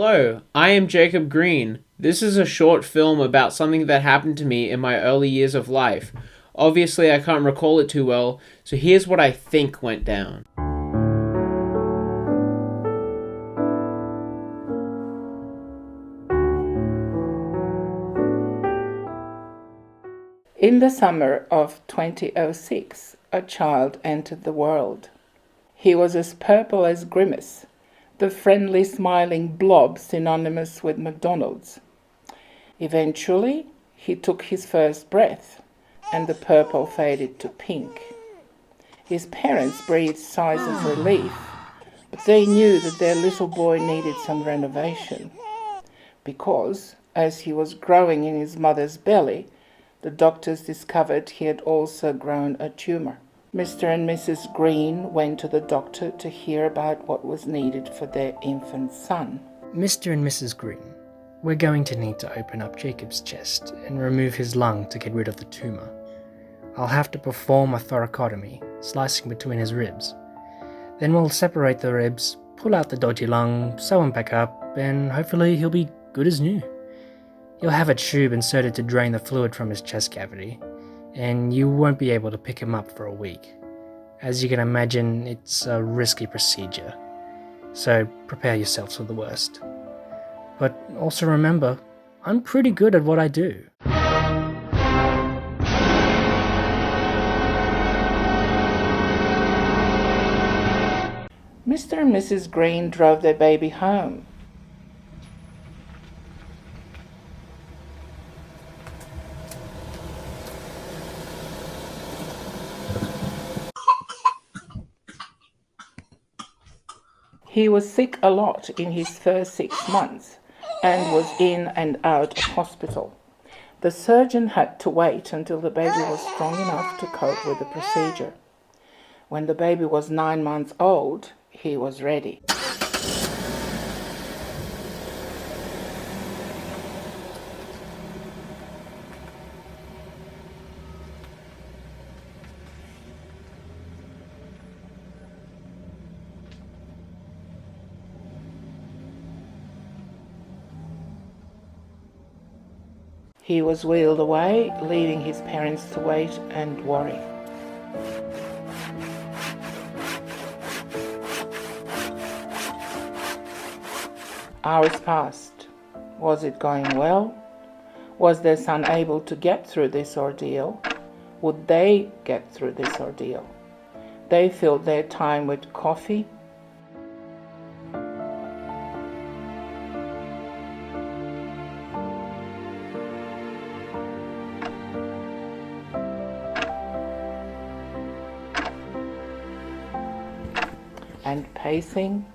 Hello, I am Jacob Green. This is a short film about something that happened to me in my early years of life. Obviously, I can't recall it too well, so here's what I think went down. In the summer of 2006, a child entered the world. He was as purple as Grimace, the friendly smiling blob synonymous with McDonald's. Eventually, he took his first breath, and the purple faded to pink. His parents breathed sighs of relief, but they knew that their little boy needed some renovation, because, as he was growing in his mother's belly, the doctors discovered he had also grown a tumor. Mr. and Mrs. Green went to the doctor to hear about what was needed for their infant son. Mr. and Mrs. Green, we're going to need to open up Jacob's chest and remove his lung to get rid of the tumor. I'll have to perform a thoracotomy, slicing between his ribs. Then we'll separate the ribs, pull out the dodgy lung, sew him back up, and hopefully he'll be good as new. You'll have a tube inserted to drain the fluid from his chest cavity, and you won't be able to pick him up for a week. As you can imagine, it's a risky procedure, so prepare yourselves for the worst. But also remember, I'm pretty good at what I do. Mr. and Mrs. Green drove their baby home. He was sick a lot in his first 6 months and was in and out of hospital. The surgeon had to wait until the baby was strong enough to cope with the procedure. When the baby was 9 months old, he was ready. He was wheeled away, leaving his parents to wait and worry. Hours passed. Was it going well? Was their son able to get through this ordeal? Would they get through this ordeal? They filled their time with coffee, and pacing.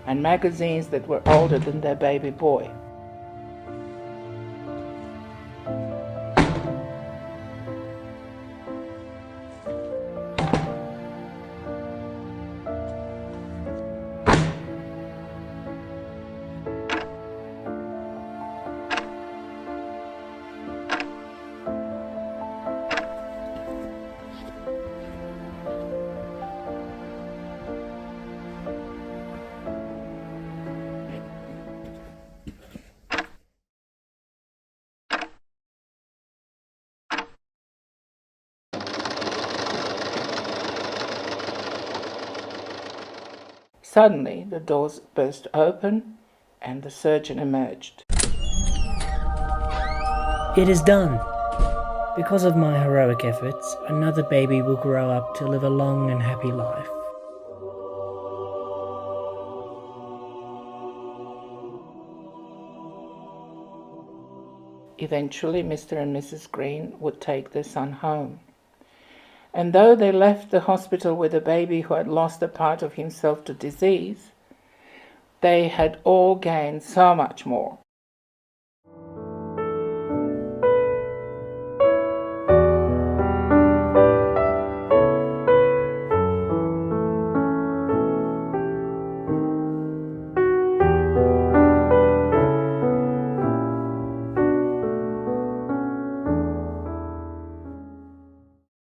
And magazines that were older than their baby boy. Suddenly, the doors burst open and the surgeon emerged. It is done. Because of my heroic efforts, another baby will grow up to live a long and happy life. Eventually, Mr. and Mrs. Green would take their son home. And though they left the hospital with a baby who had lost a part of himself to disease, they had all gained so much more.